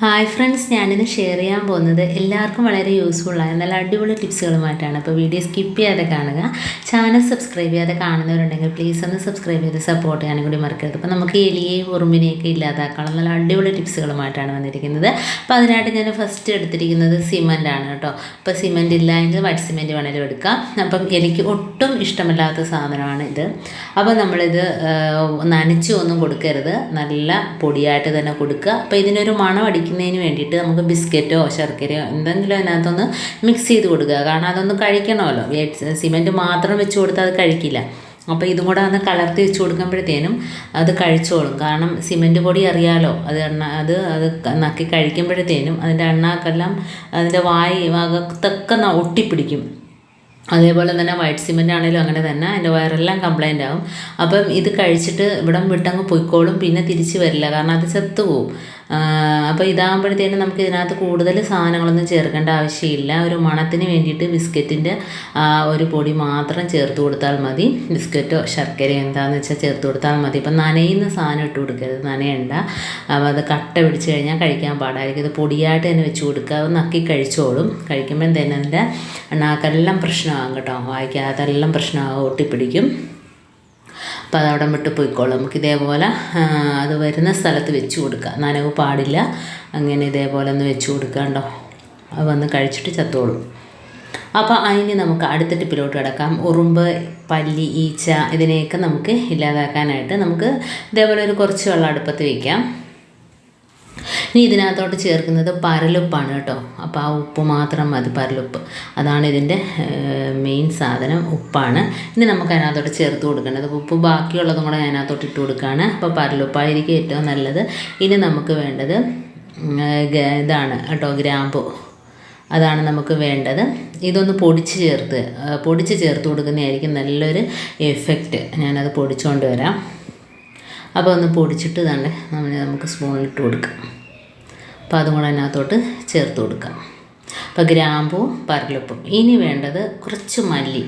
Hi friends, ഞാനിന്ന് share ചെയ്യാൻ പോകുന്നത് എല്ലാവർക്കും വളരെ യൂസ്ഫുള്ളായ നല്ല അടിപൊളി ടിപ്സുകളുമായിട്ടാണ്. അപ്പോൾ വീഡിയോ സ്കിപ്പ് ചെയ്യാതെ കാണുക. ചാനൽ സബ്സ്ക്രൈബ് ചെയ്യാതെ കാണുന്നവരുണ്ടെങ്കിൽ പ്ലീസ് ഒന്ന് സബ്സ്ക്രൈബ് ചെയ്ത് സപ്പോർട്ട് ചെയ്യാനും കൂടി മറക്കരുത്. അപ്പോൾ നമുക്ക് എലിയെയും ഉറുമ്പിനെയൊക്കെ ഇല്ലാതാക്കാനുള്ള നല്ല അടിപൊളി ടിപ്സുകളുമായിട്ടാണ് വന്നിരിക്കുന്നത്. അപ്പോൾ അതിനായിട്ട് ഞാൻ ഫസ്റ്റ് എടുത്തിരിക്കുന്നത് സിമൻ്റാണ് കേട്ടോ. അപ്പോൾ സിമൻ്റ് ഇല്ല എങ്കിൽ വൈറ്റ് സിമൻറ്റ് വേണമെങ്കിലും എടുക്കാം. അപ്പം എനിക്ക് ഒട്ടും ഇഷ്ടമില്ലാത്ത സാധനമാണ് ഇത്. അപ്പോൾ നമ്മളിത് നനച്ചു ഒന്നും കൊടുക്കരുത്, നല്ല പൊടിയായിട്ട് തന്നെ കൊടുക്കുക. അപ്പോൾ ഇതിനൊരു മണം അടിക്കുന്നതിന് വേണ്ടിയിട്ട് നമുക്ക് ബിസ്ക്കറ്റോ ശർക്കരയോ എന്തെങ്കിലും അതിനകത്തൊന്ന് മിക്സ് ചെയ്ത് കൊടുക്കുക. കാരണം അതൊന്ന് കഴിക്കണമല്ലോ. സിമൻറ്റ് മാത്രം വെച്ച് കൊടുത്താൽ അത് കഴിക്കില്ല. അപ്പോൾ ഇതും കൂടെ ഒന്ന് കലർത്തി വെച്ച് കൊടുക്കുമ്പോഴത്തേനും അത് കഴിച്ചോളും. കാരണം സിമൻറ്റ് പൊടി അറിയാലോ, അത് നക്കി കഴിക്കുമ്പോഴത്തേനും അതിൻ്റെ എണ്ണക്കെല്ലാം അതിൻ്റെ ഭാഗത്തൊക്കെ ഒട്ടിപ്പിടിക്കും. അതേപോലെ തന്നെ വൈറ്റ് സിമൻ്റ് ആണെങ്കിലും അങ്ങനെ തന്നെ അതിൻ്റെ വയറെല്ലാം കംപ്ലൈൻ്റ് ആവും. അപ്പം ഇത് കഴിച്ചിട്ട് ഇവിടം വിട്ടങ്ങ് പൊയ്ക്കോളും, പിന്നെ തിരിച്ച് വരില്ല, കാരണം അത് ചത്തുപോകും. അപ്പോൾ ഇതാകുമ്പോഴത്തേനും നമുക്ക് ഇതിനകത്ത് കൂടുതൽ സാധനങ്ങളൊന്നും ചേർക്കേണ്ട ആവശ്യമില്ല. ഒരു മണത്തിന് വേണ്ടിയിട്ട് ബിസ്ക്കറ്റിൻ്റെ ഒരു പൊടി മാത്രം ചേർത്ത് കൊടുത്താൽ മതി. ബിസ്ക്കറ്റോ ശർക്കരയോ എന്താണെന്ന് വെച്ചാൽ ചേർത്ത് കൊടുത്താൽ മതി. ഇപ്പം നനയുന്ന സാധനം ഇട്ട് കൊടുക്കരുത്, നനയണ്ട. അപ്പോൾ അത് കട്ട പിടിച്ച് കഴിഞ്ഞാൽ കഴിക്കാൻ പാടായിരിക്കും. ഇത് പൊടിയായിട്ട് തന്നെ വെച്ച് കൊടുക്കുക, അത് നക്കി കഴിച്ചോളും. കഴിക്കുമ്പം തന്നെ അതിൻ്റെ എണ്ണാക്കെല്ലാം പ്രശ്നമാകും കേട്ടോ, വായിക്കാതെല്ലാം പ്രശ്നമാകും, ഒട്ടിപ്പിടിക്കും. അപ്പോൾ അതവിടെ വിട്ട് പോയിക്കോളും. നമുക്ക് ഇതേപോലെ അത് വരുന്ന സ്ഥലത്ത് വെച്ച് കൊടുക്കുക, നനവ് പാടില്ല. അങ്ങനെ ഇതേപോലെ ഒന്ന് വെച്ച് കൊടുക്കുക കേട്ടോ, അത് വന്ന് കഴിച്ചിട്ട് ചത്തോളും. അപ്പോൾ അതിന് നമുക്ക് അടുത്ത ടിപ്പിലോട്ട് കിടക്കാം. ഉറുമ്പ്, പല്ലി, ഈച്ച ഇതിനെയൊക്കെ നമുക്ക് ഇല്ലാതാക്കാനായിട്ട് നമുക്ക് ഇതേപോലെ ഒരു കുറച്ച് വെള്ളം അടുപ്പത്ത് വയ്ക്കാം. ഇനി ഇതിനകത്തോട്ട് ചേർക്കുന്നത് പരലുപ്പാണ് കേട്ടോ. അപ്പോൾ ആ ഉപ്പ് മാത്രം മതി, പരലുപ്പ്. അതാണ് ഇതിൻ്റെ മെയിൻ സാധനം, ഉപ്പാണ്. ഇനി നമുക്ക് അതിനകത്തോട്ട് ചേർത്ത് കൊടുക്കേണ്ടത്. ഉപ്പ് ബാക്കിയുള്ളതും കൂടെ അതിനകത്തോട്ട് ഇട്ട് കൊടുക്കുകയാണ്. അപ്പോൾ പരലുപ്പായിരിക്കും ഏറ്റവും നല്ലത്. ഇനി നമുക്ക് വേണ്ടത് ഇതാണ് കേട്ടോ, ഗ്രാമ്പു. അതാണ് നമുക്ക് വേണ്ടത്. ഇതൊന്ന് പൊടിച്ച് ചേർത്ത് കൊടുക്കുന്നതായിരിക്കും നല്ലൊരു എഫക്റ്റ്. ഞാനത് പൊടിച്ചുകൊണ്ട് വരാം. അപ്പോൾ ഒന്ന് പൊടിച്ചിട്ട് തന്നെ നമുക്ക് സ്പൂണിലിട്ട് കൊടുക്കാം. അപ്പോൾ അതും കൂടെ അതിനകത്തോട്ട് ചേർത്ത് കൊടുക്കാം. അപ്പോൾ ഗ്രാമ്പും പരലുപ്പും. ഇനി വേണ്ടത് കുറച്ച് മല്ലി.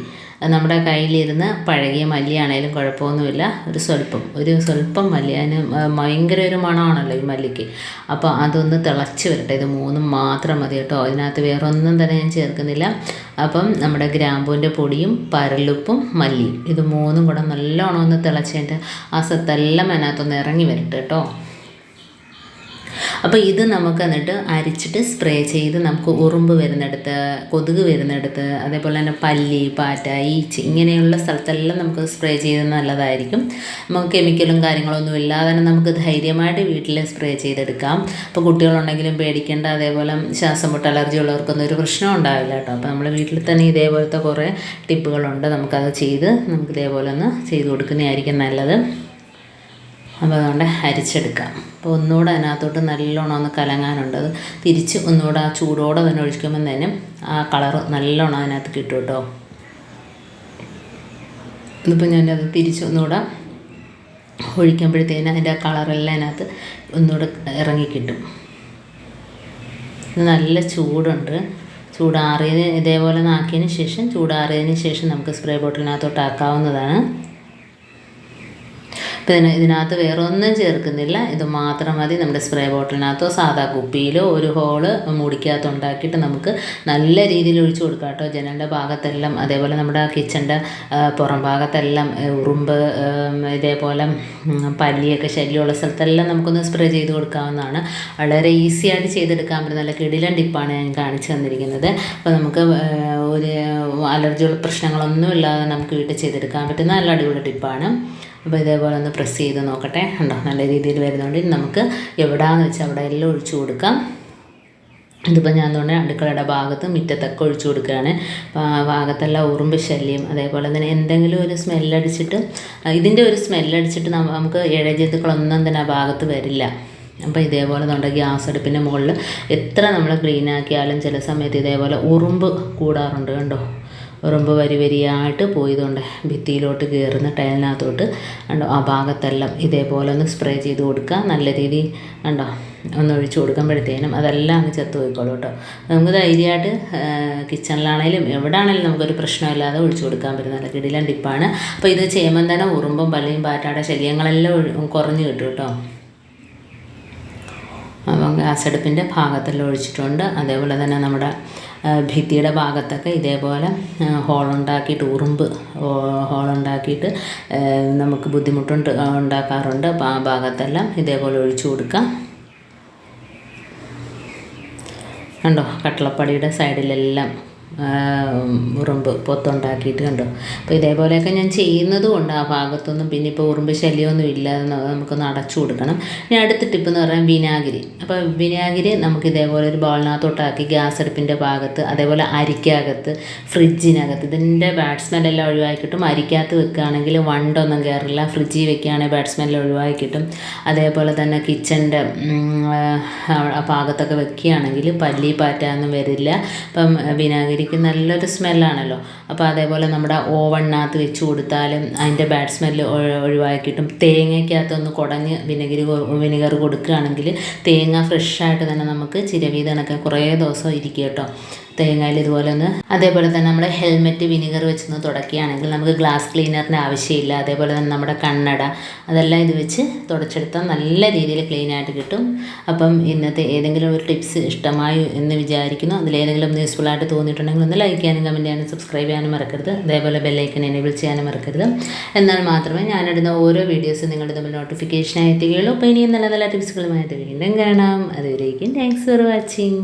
നമ്മുടെ കയ്യിലിരുന്ന് പഴകിയ മല്ലിയാണേലും കുഴപ്പമൊന്നുമില്ല. ഒരു സ്വല്പം മല്ലി. അതിന് ഭയങ്കര ഒരു മണമാണല്ലോ ഈ മല്ലിക്ക്. അപ്പോൾ അതൊന്ന് തിളച്ച് വരട്ടെ. ഇത് മൂന്നും മാത്രം മതി കേട്ടോ, അതിനകത്ത് വേറെ ഒന്നും തന്നെ ഞാൻ ചേർക്കുന്നില്ല. അപ്പം നമ്മുടെ ഗ്രാമ്പൂവിൻ്റെ പൊടിയും പരലുപ്പും മല്ലിയും ഇത് മൂന്നും കൂടെ നല്ലോണം ഒന്ന് തിളച്ചതിൻ്റെ ആ സത്തെല്ലാം അതിനകത്തൊന്ന് ഇറങ്ങി വരട്ടെ കേട്ടോ. അപ്പോൾ ഇത് നമുക്ക് എന്നിട്ട് അരിച്ചിട്ട് സ്പ്രേ ചെയ്ത് നമുക്ക് ഉറുമ്പ് വരുന്നിടത്ത്, കൊതുക് വരുന്നിടത്ത്, അതേപോലെ തന്നെ പല്ലി, പാറ്റ, ഈച്ച ഇങ്ങനെയുള്ള സ്ഥലത്തെല്ലാം നമുക്ക് സ്പ്രേ ചെയ്ത് നല്ലതായിരിക്കും. നമുക്ക് കെമിക്കലും കാര്യങ്ങളൊന്നും ഇല്ലാതെ തന്നെ നമുക്ക് ധൈര്യമായിട്ട് വീട്ടിൽ സ്പ്രേ ചെയ്തെടുക്കാം. അപ്പോൾ കുട്ടികളുണ്ടെങ്കിലും പേടിക്കേണ്ട. അതേപോലെ ശ്വാസം മുട്ട്, അലർജി ഉള്ളവർക്കൊന്നും ഒരു പ്രശ്നം ഉണ്ടാവില്ല കേട്ടോ. അപ്പോൾ നമ്മൾ വീട്ടിൽ തന്നെ ഇതേപോലത്തെ കുറേ ടിപ്പുകളുണ്ട്. നമുക്ക് ഇതേപോലെ ഒന്ന് ചെയ്ത് കൊടുക്കുന്നതായിരിക്കും നല്ലത്. അപ്പോൾ അതുകൊണ്ട് അരിച്ചെടുക്കാം. അപ്പോൾ ഒന്നുകൂടെ അതിനകത്തോട്ട് നല്ലോണം ഒന്ന് കലങ്ങാനുണ്ട്. അത് തിരിച്ച് ഒന്നുകൂടെ ആ ചൂടോടെ തന്നെ ഒഴിക്കുമ്പോൾ തന്നെ ആ കളറ് നല്ലോണം അതിനകത്ത് കിട്ടും കേട്ടോ. ഇതിപ്പോൾ ഞാനത് തിരിച്ച് ഒന്നുകൂടെ ഒഴിക്കുമ്പോഴത്തേന് അതിൻ്റെ ആ കളറെല്ലാം അതിനകത്ത് ഒന്നുകൂടെ ഇറങ്ങിക്കിട്ടും. ഇത് നല്ല ചൂടുണ്ട്. ചൂടാറിയതിന് ഇതേപോലെ ആക്കിയതിന് ശേഷം നമുക്ക് സ്പ്രേ ബോട്ടിലിനകത്തോട്ട് ആക്കാവുന്നതാണ്. പിന്നെ ഇതിനകത്ത് വേറെ ഒന്നും ചേർക്കുന്നില്ല, ഇത് മാത്രം മതി. നമ്മുടെ സ്പ്രേ ബോട്ടിലിനകത്തോ സാധാ കുപ്പിയിലോ ഒരു ഹോള് മൂടിക്കകത്ത് ഉണ്ടാക്കിയിട്ട് നമുക്ക് നല്ല രീതിയിൽ ഒഴിച്ചു കൊടുക്കാം കേട്ടോ. ജനലിൻ്റെ ഭാഗത്തെല്ലാം, അതേപോലെ നമ്മുടെ കിച്ചൻ്റെ പുറം ഭാഗത്തെല്ലാം ഉറുമ്പ്, ഇതേപോലെ പല്ലിയൊക്കെ ശല്യമുള്ള സ്ഥലത്തെല്ലാം നമുക്കൊന്ന് സ്പ്രേ ചെയ്ത് കൊടുക്കാവുന്നതാണ്. വളരെ ഈസി ആയിട്ട് ചെയ്തെടുക്കാൻ പറ്റുന്ന നല്ല കിടിലൻ ടിപ്പാണ് ഞാൻ കാണിച്ചു തന്നിരിക്കുന്നത്. അപ്പോൾ നമുക്ക് ഒരു അലർജിയുള്ള പ്രശ്നങ്ങളൊന്നും ഇല്ലാതെ നമുക്ക് വീട്ടിൽ ചെയ്തെടുക്കാൻ പറ്റുന്ന നല്ല അടിപൊളി ടിപ്പാണ്. അപ്പോൾ ഇതേപോലെ ഒന്ന് പ്രസ് ചെയ്ത് നോക്കട്ടെ. ഉണ്ടോ, നല്ല രീതിയിൽ വരുന്നുണ്ട്. നമുക്ക് എവിടെയാണെന്ന് വെച്ചാൽ അവിടെ എല്ലാം ഒഴിച്ചു കൊടുക്കാം. ഇതിപ്പോൾ ഞാൻ തോന്നുന്നത് അടുക്കളയുടെ ഭാഗത്ത് മുറ്റത്തൊക്കെ ഒഴിച്ചു കൊടുക്കുകയാണ്. ഭാഗത്തെല്ലാം ഉറുമ്പ് ശല്യം, അതേപോലെ തന്നെ എന്തെങ്കിലും ഒരു ഇതിൻ്റെ ഒരു സ്മെല്ലടിച്ചിട്ട് നമുക്ക് ഇഴജന്തുക്കളൊന്നും തന്നെ ആ ഭാഗത്ത് വരില്ല. അപ്പോൾ ഇതേപോലെ നമ്മുടെ ഗ്യാസ് അടുപ്പിൻ്റെ മുകളിൽ എത്ര നമ്മൾ ക്ലീൻ ആക്കിയാലും ചില സമയത്ത് ഇതേപോലെ ഉറുമ്പ് കൂടാറുണ്ട്. കണ്ടോ, ഉറുമ്പ് വരിയായിട്ട് പോയതുകൊണ്ട് ഭിത്തിയിലോട്ട് കയറുന്ന ടൈലിനകത്തോട്ട് കണ്ടോ, ആ ഭാഗത്തെല്ലാം ഇതേപോലെ ഒന്ന് സ്പ്രേ ചെയ്ത് കൊടുക്കുക. നല്ല രീതിയിൽ കണ്ടോ ഒന്ന് ഒഴിച്ചു കൊടുക്കുമ്പോഴത്തേനും അതെല്ലാം അങ്ങ് ചത്തു പോയിക്കോളൂ കേട്ടോ. നമുക്ക് ധൈര്യമായിട്ട് കിച്ചണിലാണേലും എവിടെയാണേലും നമുക്കൊരു പ്രശ്നമില്ലാതെ ഒഴിച്ചു കൊടുക്കാൻ പറ്റുന്ന നല്ല കിടിലൻ ടിപ്പാണ്. അപ്പോൾ ഇത് ചെയ്യുമ്പം തന്നെ ഉറുമ്പും പല്ലിയും പാറ്റയുടെ ശല്യങ്ങളെല്ലാം കുറഞ്ഞ് കിട്ടും കേട്ടോ. അപ്പം ഗ്യാസ് അടുപ്പിൻ്റെ ഭാഗത്തെല്ലാം ഒഴിച്ചിട്ടുണ്ട്. അതേപോലെ തന്നെ നമ്മുടെ ഭിത്തിയുടെ ഭാഗത്തൊക്കെ ഇതേപോലെ ഹോളുണ്ടാക്കിയിട്ട് ഉറുമ്പ് ഹോളുണ്ടാക്കിയിട്ട് നമുക്ക് ഉണ്ടാക്കാറുണ്ട്. അപ്പോൾ ആ ഭാഗത്തെല്ലാം ഇതേപോലെ ഒഴിച്ചു കൊടുക്കാം. കണ്ടോ, കട്ടളപ്പടിയുടെ സൈഡിലെല്ലാം ഉറുമ്പ് പൊത്തുണ്ടാക്കിയിട്ട് കണ്ടോ. അപ്പോൾ ഇതേപോലെയൊക്കെ ഞാൻ ചെയ്യുന്നത് കൊണ്ട് ആ ഭാഗത്തൊന്നും പിന്നെ ഇപ്പോൾ ഉറുമ്പ് ശല്യമൊന്നും ഇല്ല. നമുക്കൊന്ന് അടച്ചു കൊടുക്കണം. ഇനി അടുത്ത ടിപ്പ് എന്ന് പറഞ്ഞാൽ വിനാഗിരി. അപ്പോൾ വിനാഗിരി നമുക്ക് ഇതേപോലെ ഒരു ബൗളിനകത്തോട്ടാക്കി ഗ്യാസ് അടുപ്പിൻ്റെ ഭാഗത്ത്, അതേപോലെ അരിക്കകത്ത്, ഫ്രിഡ്ജിനകത്ത്, ഇതിൻ്റെ ബാഡ് സ്മെല്ലെല്ലാം ഒഴിവാക്കി കിട്ടും. അരിക്കകത്ത് വെക്കുകയാണെങ്കിൽ വണ്ടൊന്നും കയറില്ല. ഫ്രിഡ്ജിൽ വെക്കുകയാണെങ്കിൽ ബാഡ് സ്മെല്ല് ഒഴിവാക്കി കിട്ടും. അതേപോലെ തന്നെ കിച്ചൻ്റെ ഭാഗത്തൊക്കെ വെക്കുകയാണെങ്കിൽ പല്ലി പാറ്റൊന്നും വരില്ല. അപ്പം വിനാഗിരി നല്ലൊരു സ്മെല്ലാണല്ലോ. അപ്പോൾ അതേപോലെ നമ്മുടെ ഓവണിനകത്ത് വെച്ച് കൊടുത്താലും അതിൻ്റെ ബാഡ് സ്മെല്ല് ഒഴിവാക്കിയിട്ടും തേങ്ങയ്ക്കകത്തൊന്ന് കുടഞ്ഞ് വിനെഗർ കൊടുക്കുകയാണെങ്കിൽ തേങ്ങ ഫ്രഷായിട്ട് തന്നെ നമുക്ക് ചിരവീതണൊക്കെ കുറേ ദിവസം ഇരിക്കും കേട്ടോ. തേങ്ങയിൽ ഇതുപോലെ ഒന്ന്. അതേപോലെ തന്നെ നമ്മുടെ ഹെൽമെറ്റ് വിനെഗർ വെച്ചൊന്ന് തുടക്കുകയാണെങ്കിൽ നമുക്ക് ഗ്ലാസ് ക്ലീനറിൻ്റെ ആവശ്യമില്ല. അതേപോലെ തന്നെ നമ്മുടെ കണ്ണട അതെല്ലാം ഇത് വെച്ച് തുടച്ചെടുത്താൽ നല്ല രീതിയിൽ ക്ലീനായിട്ട് കിട്ടും. അപ്പം ഇന്നത്തെ ഏതെങ്കിലും ഒരു ടിപ്സ് ഇഷ്ടമായി എന്ന് വിചാരിക്കുന്നു. അതിലേതെങ്കിലും യൂസ്ഫുള്ളായിട്ട് തോന്നിയിട്ടുണ്ടെങ്കിൽ ഒന്ന് ലൈക്ക് ചെയ്യാനും കമൻറ്റ് ചെയ്യാനും സബ്സ്ക്രൈബ് ചെയ്യാനും മറക്കരുത്. അതേപോലെ ബെല്ലൈക്കൻ എനേബിൾ ചെയ്യാനും മറക്കരുത്. എന്നാൽ മാത്രമേ ഞാനിടുന്ന ഓരോ വീഡിയോസും നിങ്ങളുടെ തമ്മിൽ നോട്ടിഫിക്കേഷനായി എത്തുകയുള്ളൂ. അപ്പോൾ ഇനിയും നല്ല നല്ല ടിപ്സുകളുമായിട്ട് വീണ്ടും കാണാം. അതുവരേക്കും താങ്ക്സ് ഫോർ വാച്ചിങ്.